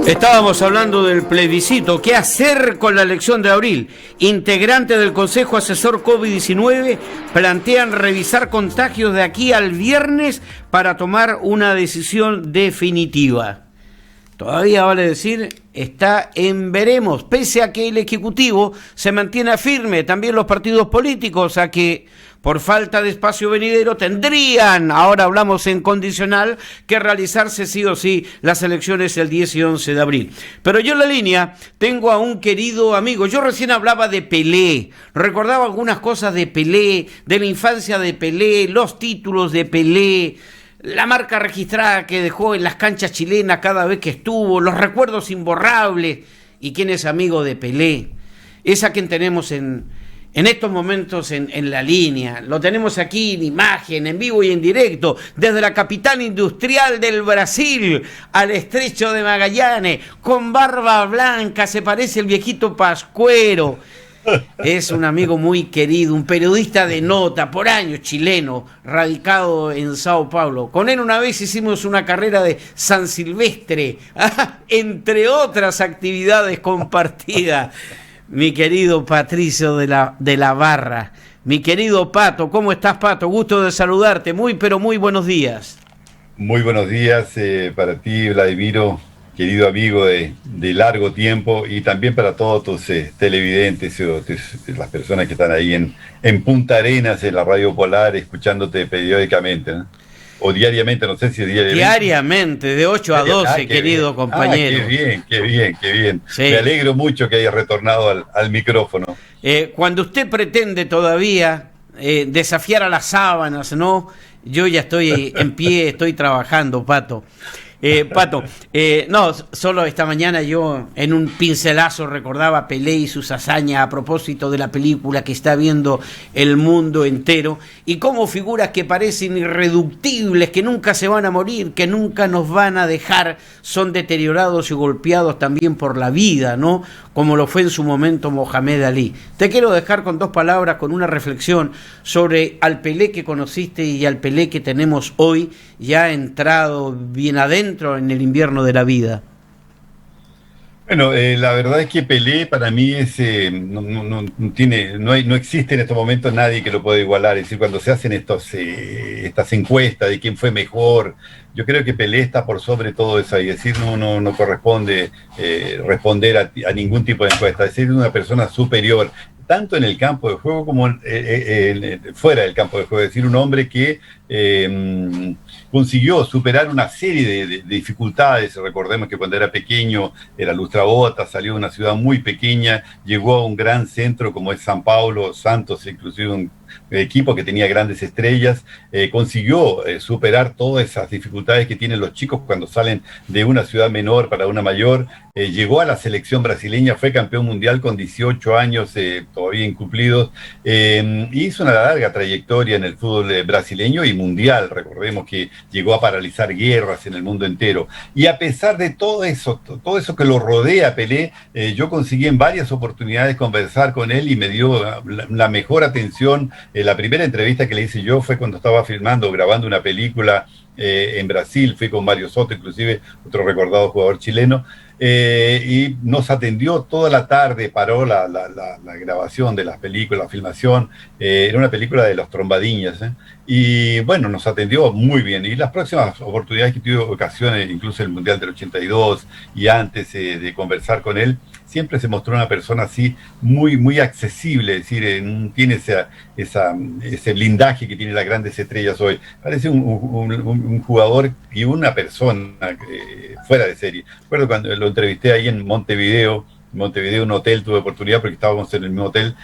Estábamos hablando del plebiscito. ¿Qué hacer con la elección de abril? Integrantes del Consejo Asesor COVID-19 plantean revisar contagios de aquí al viernes para tomar una decisión definitiva. Todavía vale decir, está en veremos, pese a que el Ejecutivo se mantiene firme, también los partidos políticos, a que por falta de espacio venidero tendrían, ahora hablamos en condicional, que realizarse sí o sí las elecciones el 10 y 11 de abril. Pero yo en la línea tengo a un querido amigo. Yo recién hablaba de Pelé, recordaba algunas cosas de Pelé, de la infancia de Pelé, los títulos de Pelé, la marca registrada que dejó en las canchas chilenas cada vez que estuvo, los recuerdos imborrables. ¿Y quién es amigo de Pelé? Es a quien tenemos en estos momentos en la línea. Lo tenemos aquí en imagen, en vivo y en directo, desde la capital industrial del Brasil al estrecho de Magallanes, con barba blanca, se parece el viejito Pascuero. Es un amigo muy querido, un periodista de nota, por años chileno, radicado en Sao Paulo. Con él una vez hicimos una carrera de San Silvestre, entre otras actividades compartidas. Mi querido Patricio de la Barra, mi querido Pato, ¿cómo estás, Pato? Gusto de saludarte, pero muy buenos días. Muy buenos días para ti, Vladimiro, querido amigo de largo tiempo, y también para todos tus televidentes, las personas que están ahí en Punta Arenas, en la Radio Polar, escuchándote periódicamente, ¿no? O diariamente, no sé si es diariamente. Diariamente, de 8 a 12, querido bien, compañero. Qué bien. Sí. Me alegro mucho que hayas retornado al micrófono. Cuando usted pretende todavía desafiar a las sábanas, ¿no? Yo ya estoy en pie, estoy trabajando, Pato. Pato, no, solo esta mañana yo en un pincelazo recordaba a Pelé y sus hazañas a propósito de la película que está viendo el mundo entero, y cómo figuras que parecen irreductibles, que nunca se van a morir, que nunca nos van a dejar, son deteriorados y golpeados también por la vida, ¿no? Como lo fue en su momento Mohamed Ali. Te quiero dejar con dos palabras, con una reflexión sobre al Pelé que conociste y al Pelé que tenemos hoy, ya entrado bien adentro en el invierno de la vida. Bueno, la verdad es que Pelé para mí es no existe en estos momentos nadie que lo pueda igualar. Es decir, cuando se hacen estas encuestas de quién fue mejor, yo creo que Pelé está por sobre todo eso, y decir no corresponde responder a ningún tipo de encuesta. Es decir, una persona superior, tanto en el campo de juego como fuera del campo de juego. Es decir, un hombre que consiguió superar una serie de dificultades. Recordemos que cuando era pequeño era lustrabotas, salió de una ciudad muy pequeña, llegó a un gran centro como es São Paulo, Santos, inclusive un equipo que tenía grandes estrellas, consiguió superar todas esas dificultades que tienen los chicos cuando salen de una ciudad menor para una mayor. Llegó a la selección brasileña, fue campeón mundial con 18 años todavía incumplidos, y hizo una larga trayectoria en el fútbol brasileño y mundial. Recordemos que llegó a paralizar guerras en el mundo entero, y a pesar de todo eso que lo rodea a Pelé, yo conseguí en varias oportunidades conversar con él y me dio la mejor atención. La primera entrevista que le hice yo fue cuando estaba grabando una película en Brasil. Fui con Mario Soto, inclusive otro recordado jugador chileno, y nos atendió toda la tarde, paró la grabación de la película, la filmación. Era una película de los Trombadinhas, y bueno, nos atendió muy bien. Y las próximas oportunidades que tuve ocasiones, incluso el Mundial del 82 y antes de conversar con él, siempre se mostró una persona así muy accesible. Es decir, tiene ese blindaje que tienen las grandes estrellas hoy. Parece un jugador y una persona fuera de serie. Recuerdo cuando lo entrevisté ahí en Montevideo, un hotel, tuve oportunidad porque estábamos en el mismo hotel,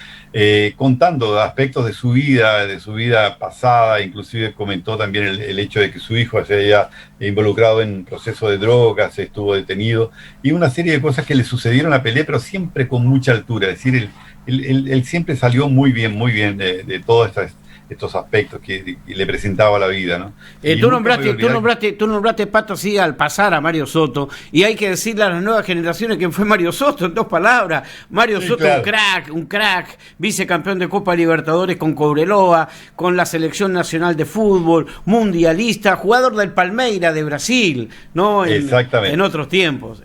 contando aspectos de su vida pasada. Inclusive comentó también el hecho de que su hijo se haya involucrado en proceso de drogas, estuvo detenido, y una serie de cosas que le sucedieron a Pelé, pero siempre con mucha altura. Es decir, él siempre salió muy bien de todas estos aspectos que le presentaba la vida, ¿no? Tú nombraste, Pato, sí, al pasar a Mario Soto, y hay que decirle a las nuevas generaciones que fue Mario Soto, en 2 palabras. Mario Soto, claro. un crack, vicecampeón de Copa Libertadores con Cobreloa, con la selección nacional de fútbol, mundialista, jugador del Palmeiras de Brasil, ¿no? Exactamente. En otros tiempos.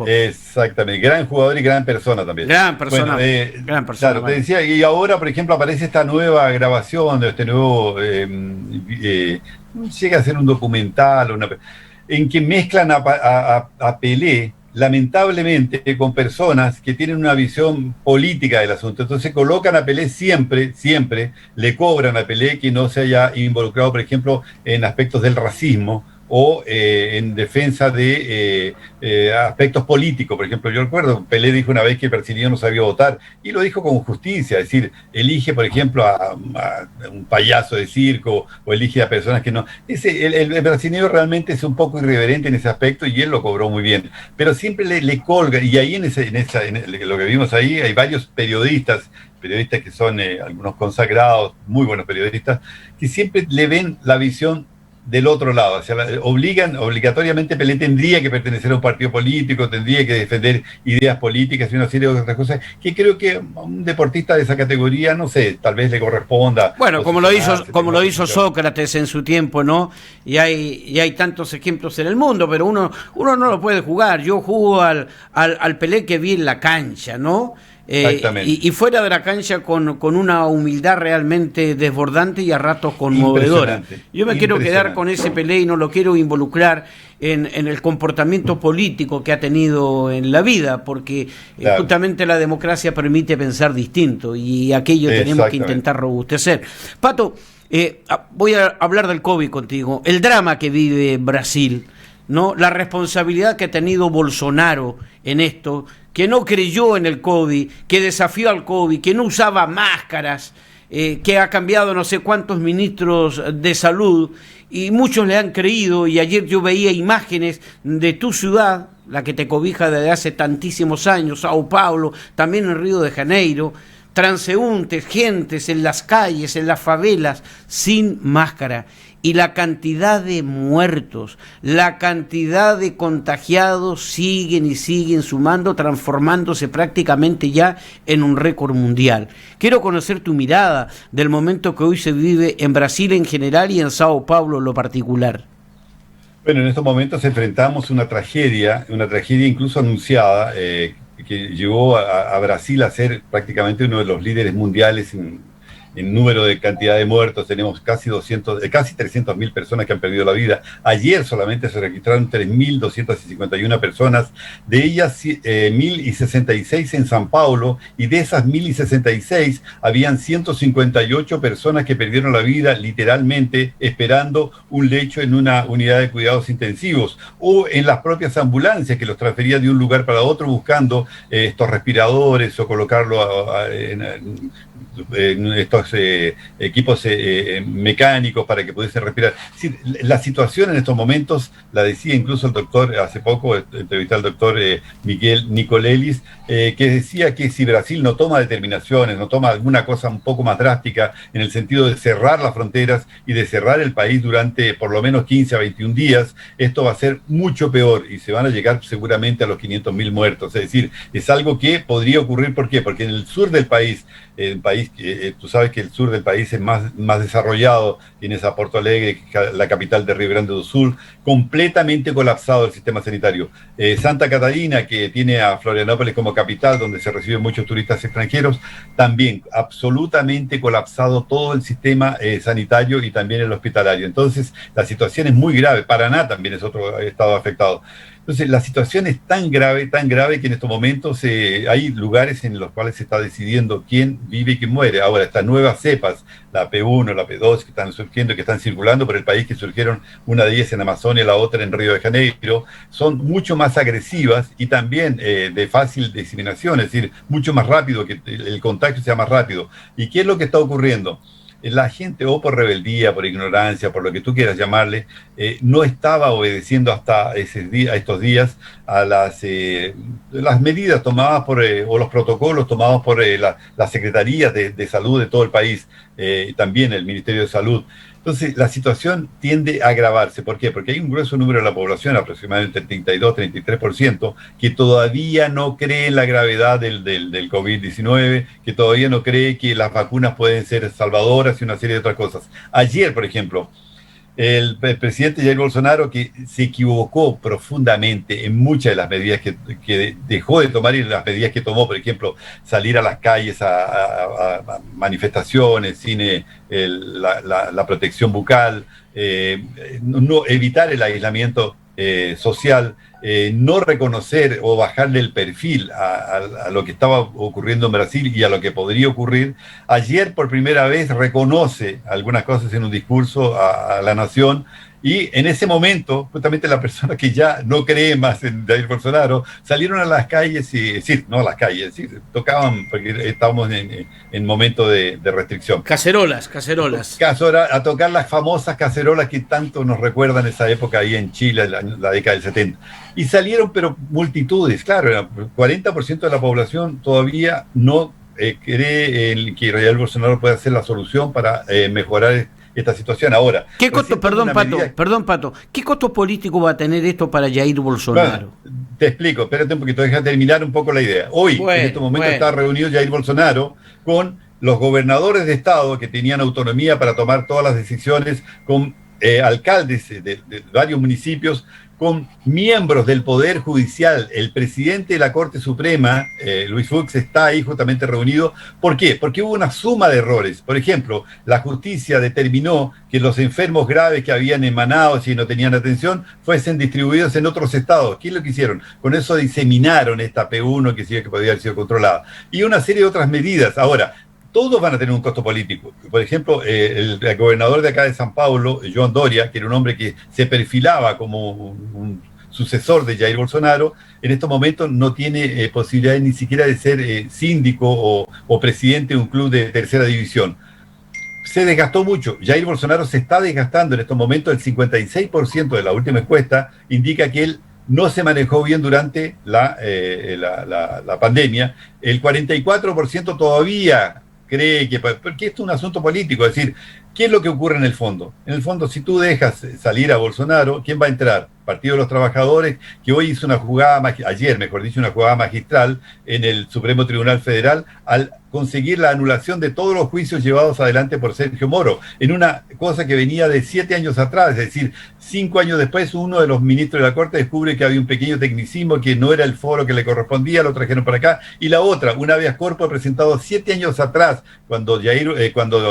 Exactamente, gran jugador y gran persona también. Gran persona. Claro, te decía, y ahora, por ejemplo, aparece esta nueva grabación de este nuevo, llega a ser un documental, en que mezclan a Pelé, lamentablemente, con personas que tienen una visión política del asunto. Entonces colocan a Pelé siempre, le cobran a Pelé que no se haya involucrado, por ejemplo, en aspectos del racismo, o en defensa de aspectos políticos. Por ejemplo, yo recuerdo, Pelé dijo una vez que el brasileño no sabía votar, y lo dijo con justicia, es decir, elige, por ejemplo, a un payaso de circo, o elige a personas que no... El brasileño realmente es un poco irreverente en ese aspecto, y él lo cobró muy bien, pero siempre le colga, y ahí en lo que vimos ahí, hay varios periodistas que son algunos consagrados, muy buenos periodistas, que siempre le ven la visión del otro lado, o sea, obligatoriamente Pelé tendría que pertenecer a un partido político, tendría que defender ideas políticas y una serie de otras cosas que creo que a un deportista de esa categoría, no sé, tal vez le corresponda. Bueno, como lo hizo Sócrates en su tiempo, ¿no? Y hay tantos ejemplos en el mundo, pero uno no lo puede jugar. Yo jugo al Pelé que vi en la cancha, ¿no? Y fuera de la cancha con una humildad realmente desbordante y a ratos conmovedora. Yo me quiero quedar con ese Pelé y no lo quiero involucrar en el comportamiento político que ha tenido en la vida, porque justamente la democracia permite pensar distinto, y aquello tenemos que intentar robustecer. Pato, voy a hablar del COVID contigo, el drama que vive Brasil, ¿no? La responsabilidad que ha tenido Bolsonaro en esto, que no creyó en el COVID, que desafió al COVID, que no usaba máscaras, que ha cambiado no sé cuántos ministros de salud, y muchos le han creído. Y ayer yo veía imágenes de tu ciudad, la que te cobija desde hace tantísimos años, Sao Paulo, también en Río de Janeiro, transeúntes, gentes en las calles, en las favelas, sin máscara. Y la cantidad de muertos, la cantidad de contagiados siguen sumando, transformándose prácticamente ya en un récord mundial. Quiero conocer tu mirada del momento que hoy se vive en Brasil en general y en Sao Paulo en lo particular. Bueno, en estos momentos enfrentamos una tragedia incluso anunciada, que llevó a Brasil a ser prácticamente uno de los líderes mundiales en número de cantidad de muertos. Tenemos casi 300.000 personas que han perdido la vida. Ayer solamente se registraron 3.251 personas, de ellas 1.066 en San Paulo, y de esas 1.066 habían 158 personas que perdieron la vida literalmente esperando un lecho en una unidad de cuidados intensivos, o en las propias ambulancias que los transferían de un lugar para otro buscando estos respiradores o colocarlo en estos equipos mecánicos para que pudiesen respirar. Sí, la situación en estos momentos, la decía incluso el doctor, hace poco entrevisté al doctor Miguel Nicolelis, que decía que si Brasil no toma determinaciones, no toma alguna cosa un poco más drástica en el sentido de cerrar las fronteras y de cerrar el país durante por lo menos 15 a 21 días, esto va a ser mucho peor y se van a llegar seguramente a los 500.000 muertos. Es decir, es algo que podría ocurrir. ¿Por qué? Porque en el sur del país, tú sabes que el sur del país es más desarrollado, tienes a Porto Alegre, la capital de Rio Grande do Sul, completamente colapsado el sistema sanitario. Santa Catarina, que tiene a Florianópolis como capital, donde se reciben muchos turistas extranjeros, también absolutamente colapsado todo el sistema sanitario y también el hospitalario. Entonces, la situación es muy grave. Paraná también es otro estado afectado. Entonces, la situación es tan grave que en estos momentos hay lugares en los cuales se está decidiendo quién vive y quién muere. Ahora, estas nuevas cepas, la P1, la P2, que están surgiendo, que están circulando por el país, que surgieron, una de ellas en Amazonia, la otra en Río de Janeiro, son mucho más agresivas y también de fácil diseminación, es decir, mucho más rápido, que el contagio sea más rápido. ¿Y qué es lo que está ocurriendo? la gente, o por rebeldía, por ignorancia, por lo que tú quieras llamarle, no estaba obedeciendo hasta estos días a las medidas tomadas o los protocolos tomados por las secretarías de salud de todo el país, también el Ministerio de Salud. Entonces, la situación tiende a agravarse. ¿Por qué? Porque hay un grueso número de la población, aproximadamente el 32-33%, que todavía no cree en la gravedad del COVID-19, que todavía no cree que las vacunas pueden ser salvadoras y una serie de otras cosas. Ayer, por ejemplo, el presidente Jair Bolsonaro, que se equivocó profundamente en muchas de las medidas que dejó de tomar y las medidas que tomó, por ejemplo, salir a las calles a manifestaciones sin la protección bucal, no evitar el aislamiento social, no reconocer o bajarle el perfil a lo que estaba ocurriendo en Brasil y a lo que podría ocurrir. Ayer por primera vez reconoce algunas cosas en un discurso a la nación, y en ese momento, justamente las personas que ya no creen más en Jair Bolsonaro salieron a las calles, tocaban, porque estábamos en momento de restricción. Cacerolas. A tocar las famosas cacerolas que tanto nos recuerdan esa época ahí en Chile, la década del 70. Y salieron, pero multitudes, claro, el 40% de la población todavía no cree en que Jair Bolsonaro pueda ser la solución para mejorar esta situación. Ahora, ¿qué costo, perdón Pato, qué costo político va a tener esto para Jair Bolsonaro? Bueno, te explico, espérate un poquito, deja terminar un poco la idea. Hoy, en este momento, está reunido Jair Bolsonaro con los gobernadores de estado que tenían autonomía para tomar todas las decisiones, con alcaldes de varios municipios, con miembros del Poder Judicial. El presidente de la Corte Suprema, Luis Fux, está ahí justamente reunido. ¿Por qué? Porque hubo una suma de errores. Por ejemplo, la justicia determinó que los enfermos graves que habían emanado, si no tenían atención, fuesen distribuidos en otros estados. ¿Qué es lo que hicieron? Con eso diseminaron esta P1 que podía haber sido controlada. Y una serie de otras medidas. Ahora, todos van a tener un costo político. Por ejemplo, el gobernador de acá de San Paulo, João Doria, que era un hombre que se perfilaba como un sucesor de Jair Bolsonaro, en estos momentos no tiene posibilidades ni siquiera de ser síndico o presidente de un club de tercera división. Se desgastó mucho. Jair Bolsonaro se está desgastando en estos momentos. El 56% de la última encuesta indica que él no se manejó bien durante la pandemia. El 44% todavía cree porque esto es un asunto político, es decir, ¿qué es lo que ocurre en el fondo? En el fondo, si tú dejas salir a Bolsonaro, ¿quién va a entrar? Partido de los Trabajadores, que hoy hizo ayer una jugada magistral en el Supremo Tribunal Federal al conseguir la anulación de todos los juicios llevados adelante por Sergio Moro, en una cosa que venía de 7 años atrás, es decir, 5 años después uno de los ministros de la Corte descubre que había un pequeño tecnicismo, que no era el foro que le correspondía, lo trajeron para acá, y la otra, un habeas corpus presentado 7 años atrás, cuando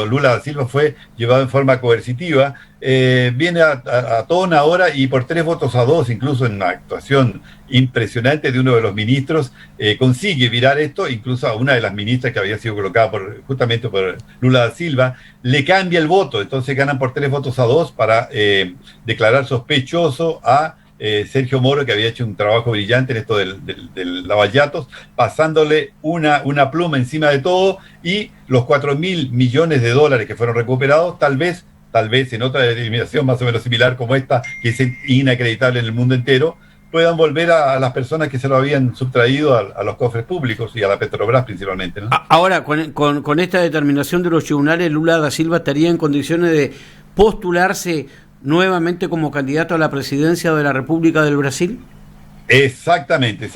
Lula da Silva fue llevado en forma coercitiva, viene a tona ahora, y por 3 votos a 2, incluso en una actuación impresionante de uno de los ministros, consigue virar esto. Incluso a una de las ministras que había sido colocada justamente por Lula da Silva, le cambia el voto, entonces ganan por 3 votos a 2 para declarar sospechoso a Sergio Moro, que había hecho un trabajo brillante en esto del lavallatos, pasándole una pluma encima de todo, y los $4.000 millones que fueron recuperados, tal vez en otra determinación más o menos similar como esta, que es inacreditable en el mundo entero, puedan volver a las personas que se lo habían subtraído a los cofres públicos y a la Petrobras principalmente, ¿no? Ahora, con esta determinación de los tribunales, Lula da Silva estaría en condiciones de postularse nuevamente como candidato a la presidencia de la República del Brasil. Exactamente.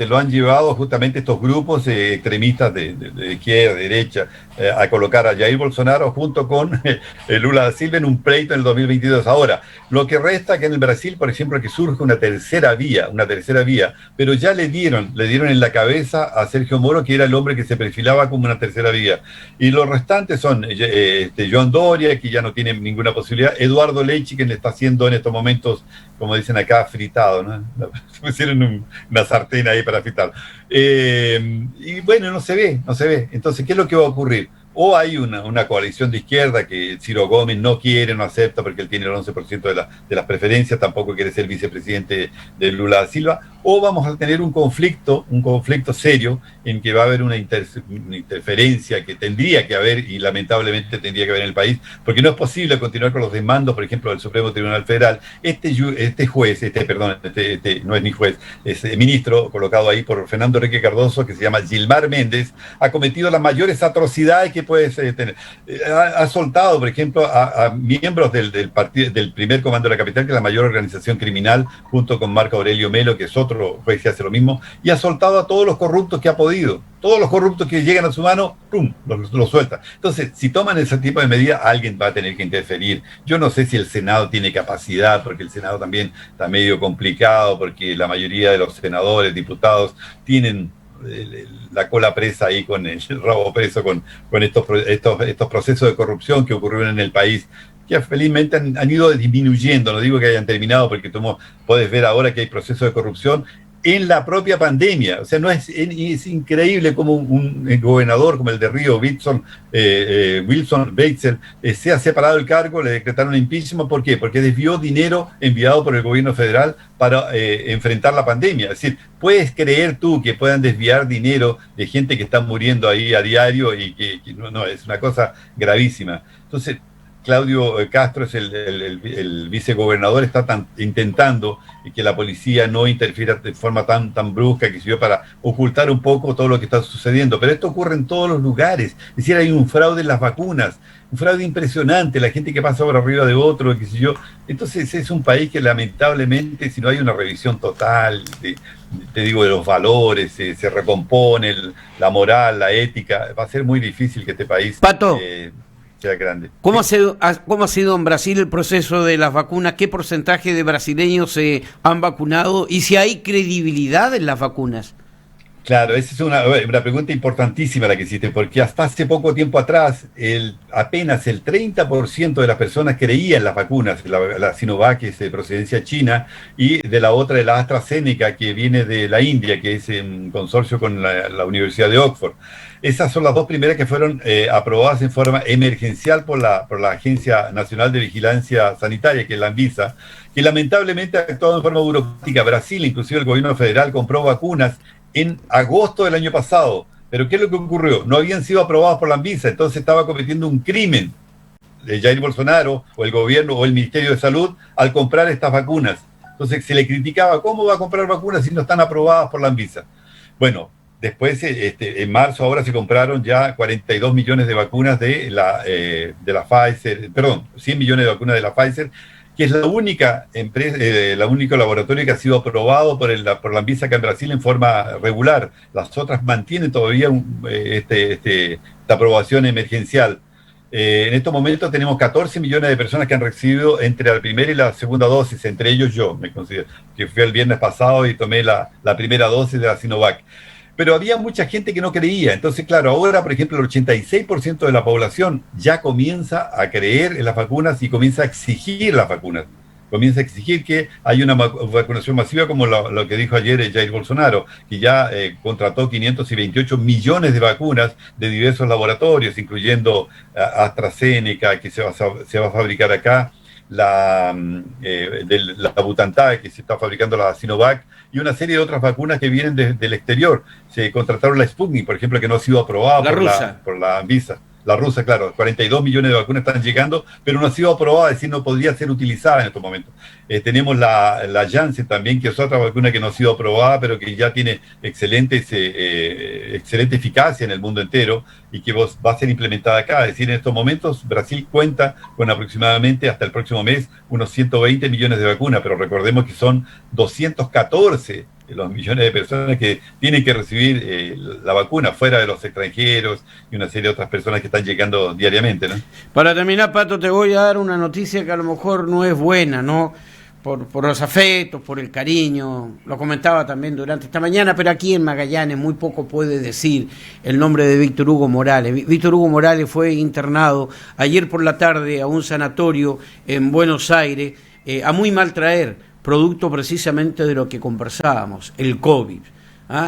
Lo han llevado justamente estos grupos extremistas de izquierda, de derecha, a colocar a Jair Bolsonaro junto con Lula da Silva en un pleito en el 2022. Ahora, lo que resta que en el Brasil, por ejemplo, que surge una tercera vía, pero ya le dieron en la cabeza a Sergio Moro, que era el hombre que se perfilaba como una tercera vía. Y los restantes son João Doria, que ya no tiene ninguna posibilidad, Eduardo Leite, que le está haciendo en estos momentos, como dicen acá, fritado, ¿no? Pusieron una sartén ahí para fritar. Y bueno, no se ve. Entonces, ¿qué es lo que va a ocurrir? O hay una coalición de izquierda que Ciro Gómez no quiere, no acepta, porque él tiene el 11% de las preferencias, tampoco quiere ser vicepresidente de Lula da Silva, o vamos a tener un conflicto serio en que va a haber una interferencia que tendría que haber y lamentablemente tendría que haber en el país, porque no es posible continuar con los demandos, por ejemplo, del Supremo Tribunal Federal. Este no es ni juez, es ministro colocado ahí por Fernando Henrique Cardoso, que se llama Gilmar Méndez, ha cometido las mayores atrocidades que puede tener. Ha soltado, por ejemplo, a miembros del primer comando de la capital, que es la mayor organización criminal, junto con Marco Aurelio Melo, que es otro juez que hace lo mismo, y ha soltado a todos los corruptos que ha podido. Todos los corruptos que llegan a su mano, ¡pum!, los suelta. Entonces, si toman ese tipo de medidas, alguien va a tener que interferir. Yo no sé si el Senado tiene capacidad, porque el Senado también está medio complicado, porque la mayoría de los senadores, diputados, tienen la cola presa ahí, con el rabo preso, con estos procesos de corrupción que ocurrieron en el país, que felizmente han ido disminuyendo. No digo que hayan terminado, porque tú puedes ver ahora que hay procesos de corrupción en la propia pandemia. O sea, es increíble como un gobernador como el de Río, Wilson Weitzel, se ha separado del cargo, le decretaron impeachment. ¿Por qué? Porque desvió dinero enviado por el gobierno federal para enfrentar la pandemia. Es decir, ¿puedes creer tú que puedan desviar dinero de gente que está muriendo ahí a diario? Y que no, es una cosa gravísima. Entonces, Claudio Castro es el vicegobernador, está intentando que la policía no interfiera de forma tan brusca, que sirvió para ocultar un poco todo lo que está sucediendo. Pero esto ocurre en todos los lugares. Es decir, hay un fraude en las vacunas, un fraude impresionante, la gente que pasa por arriba de otro, qué sé yo. Entonces es un país que lamentablemente, si no hay una revisión total, te digo, de los valores, se recompone la moral, la ética, va a ser muy difícil que este país... Pato, sea grande. ¿Cómo ha sido en Brasil el proceso de las vacunas? ¿Qué porcentaje de brasileños se han vacunado? ¿Y si hay credibilidad en las vacunas? Claro, esa es una pregunta importantísima la que hiciste, porque hasta hace poco tiempo atrás apenas el 30% de las personas creían en las vacunas, la Sinovac, que es de procedencia china, y de la otra, de la AstraZeneca, que viene de la India, que es en consorcio con la Universidad de Oxford. Esas son las dos primeras que fueron aprobadas en forma emergencial por la Agencia Nacional de Vigilancia Sanitaria, que es la Anvisa, que lamentablemente ha actuado en forma burocrática. Brasil, inclusive el gobierno federal, compró vacunas en agosto del año pasado. Pero ¿qué es lo que ocurrió? No habían sido aprobadas por la Anvisa, entonces estaba cometiendo un crimen de Jair Bolsonaro, o el gobierno, o el Ministerio de Salud, al comprar estas vacunas. Entonces se le criticaba, ¿cómo va a comprar vacunas si no están aprobadas por la Anvisa? Bueno, después, en marzo, ahora se compraron ya 42 millones de vacunas de la Pfizer, 100 millones de vacunas de la Pfizer, que es la única empresa, el único laboratorio que ha sido aprobado por la Anvisa acá en Brasil en forma regular. Las otras mantienen todavía esta aprobación emergencial. En estos momentos tenemos 14 millones de personas que han recibido entre la primera y la segunda dosis, entre ellos yo, me considero, que fui el viernes pasado y tomé la primera dosis de la Sinovac. Pero había mucha gente que no creía. Entonces, claro, ahora, por ejemplo, el 86% de la población ya comienza a creer en las vacunas y comienza a exigir las vacunas. Comienza a exigir que haya una vacunación masiva, como lo que dijo ayer Jair Bolsonaro, que ya contrató 528 millones de vacunas de diversos laboratorios, incluyendo AstraZeneca, que se va a fabricar acá, la Butantan, que se está fabricando la Sinovac, y una serie de otras vacunas que vienen del exterior. Se contrataron la Sputnik, por ejemplo, que no ha sido aprobada por la Anvisa. La rusa, claro, 42 millones de vacunas están llegando, pero no ha sido aprobada, es decir, no podría ser utilizada en estos momentos. Tenemos la Janssen también, que es otra vacuna que no ha sido aprobada, pero que ya tiene excelente eficacia en el mundo entero y que va a ser implementada acá. Es decir, en estos momentos Brasil cuenta con aproximadamente hasta el próximo mes unos 120 millones de vacunas, pero recordemos que son 214 los millones de personas que tienen que recibir la vacuna fuera de los extranjeros y una serie de otras personas que están llegando diariamente, ¿no? Para terminar, Pato, te voy a dar una noticia que a lo mejor no es buena, ¿no? Por los afectos, por el cariño, lo comentaba también durante esta mañana, pero aquí en Magallanes muy poco puede decir el nombre de Víctor Hugo Morales. Víctor Hugo Morales fue internado ayer por la tarde a un sanatorio en Buenos Aires, a muy mal traer, producto precisamente de lo que conversábamos, el COVID.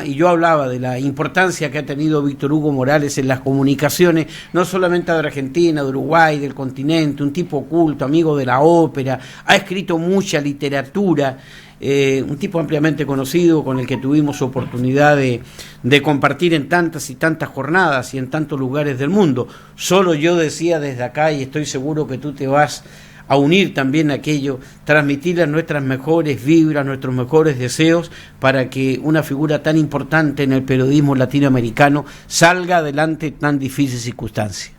Y yo hablaba de la importancia que ha tenido Víctor Hugo Morales en las comunicaciones, no solamente de Argentina, de Uruguay, del continente, un tipo culto, amigo de la ópera, ha escrito mucha literatura, un tipo ampliamente conocido con el que tuvimos oportunidad de compartir en tantas y tantas jornadas y en tantos lugares del mundo. Solo yo decía desde acá, y estoy seguro que tú te vas a unir también a aquello, transmitirle nuestras mejores vibras, nuestros mejores deseos para que una figura tan importante en el periodismo latinoamericano salga adelante en tan difícil circunstancia.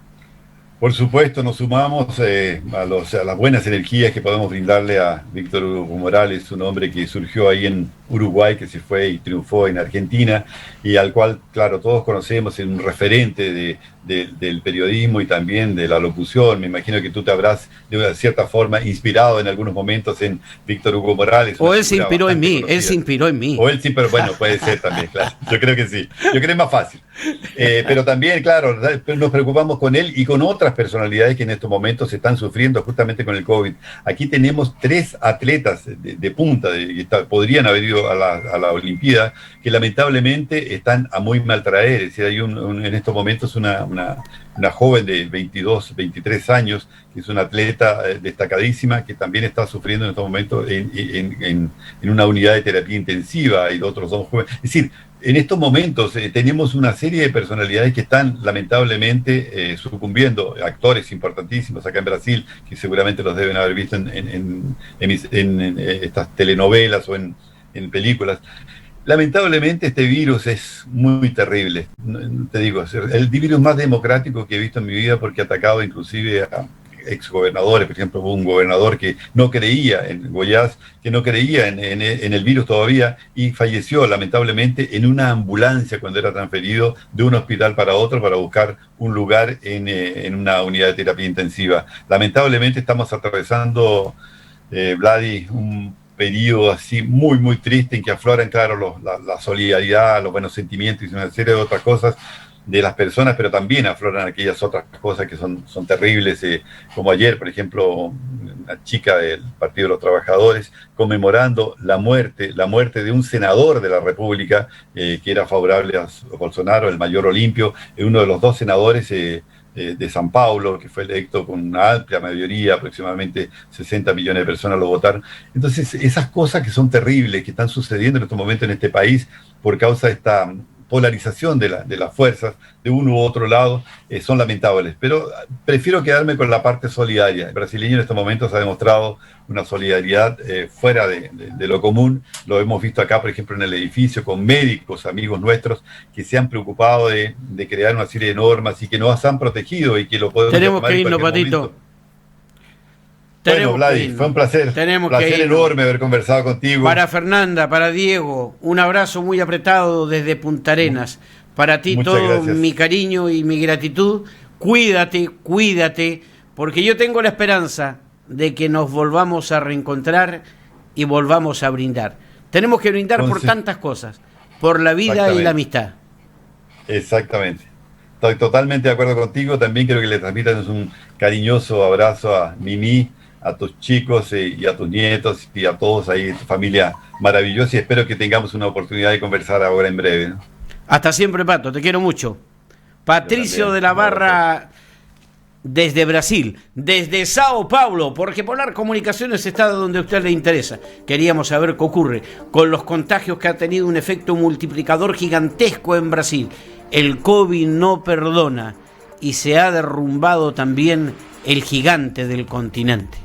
Por supuesto, nos sumamos a las buenas energías que podemos brindarle a Víctor Hugo Morales, un hombre que surgió ahí en Uruguay, que se fue y triunfó en Argentina, y al cual, claro, todos conocemos, es un referente del periodismo y también de la locución. Me imagino que tú te habrás, de una cierta forma, inspirado en algunos momentos en Víctor Hugo Morales. O él se inspiró en mí, O él sí, pero bueno, puede ser también, claro. Yo creo que sí. Yo creo que es más fácil. Pero también, claro, nos preocupamos con él y con otras personalidades que en estos momentos están sufriendo justamente con el COVID. Aquí tenemos 3 atletas de punta que podrían haber ido a la Olimpiada, que lamentablemente están a muy mal traer. Es decir, hay en estos momentos una joven de 22, 23 años, que es una atleta destacadísima, que también está sufriendo en estos momentos en una unidad de terapia intensiva, y otros 2 jóvenes. Es decir, en estos momentos tenemos una serie de personalidades que están lamentablemente sucumbiendo, actores importantísimos acá en Brasil, que seguramente los deben haber visto en estas telenovelas o en películas. Lamentablemente este virus es muy terrible. Te digo, el virus más democrático que he visto en mi vida, porque ha atacado inclusive a exgobernadores. Por ejemplo, hubo un gobernador que no creía en Goiás, que no creía en el virus todavía, y falleció lamentablemente en una ambulancia cuando era transferido de un hospital para otro para buscar un lugar en una unidad de terapia intensiva. Lamentablemente estamos atravesando, Vladi, un periodo así muy, muy triste, en que afloran, claro, la solidaridad, los buenos sentimientos y una serie de otras cosas de las personas, pero también afloran aquellas otras cosas que son terribles, como ayer, por ejemplo, una chica del Partido de los Trabajadores conmemorando la muerte de un senador de la República que era favorable a Bolsonaro, el Mayor Olimpio, uno de los 2 senadores de San Paulo, que fue electo con una amplia mayoría, aproximadamente 60 millones de personas lo votaron. Entonces, esas cosas que son terribles, que están sucediendo en estos momentos en este país por causa de esta polarización de las fuerzas de uno u otro lado, son lamentables. Pero prefiero quedarme con la parte solidaria. El brasileño en estos momentos ha demostrado una solidaridad fuera de lo común. Lo hemos visto acá, por ejemplo, en el edificio, con médicos, amigos nuestros, que se han preocupado de crear una serie de normas y que nos han protegido y que lo podemos Tenemos que irnos, Patito. Bueno, Vladi, fue un placer. Placer enorme haber conversado contigo. Para Fernanda, para Diego, un abrazo muy apretado desde Punta Arenas. Para ti todo gracias. Mi cariño y mi gratitud. Cuídate, porque yo tengo la esperanza de que nos volvamos a reencontrar y volvamos a brindar. Tenemos que brindar por tantas cosas, por la vida y la amistad. Exactamente. Estoy totalmente de acuerdo contigo. También quiero que le transmitas un cariñoso abrazo a Mimi, a tus chicos y a tus nietos y a todos ahí, tu familia maravillosa, y espero que tengamos una oportunidad de conversar ahora en breve, ¿no? Hasta siempre, Pato, te quiero mucho. Patricio de la Barra, desde Brasil, desde Sao Paulo, porque Polar Comunicaciones está donde a usted le interesa. Queríamos saber qué ocurre con los contagios, que ha tenido un efecto multiplicador gigantesco en Brasil. El COVID no perdona y se ha derrumbado también el gigante del continente.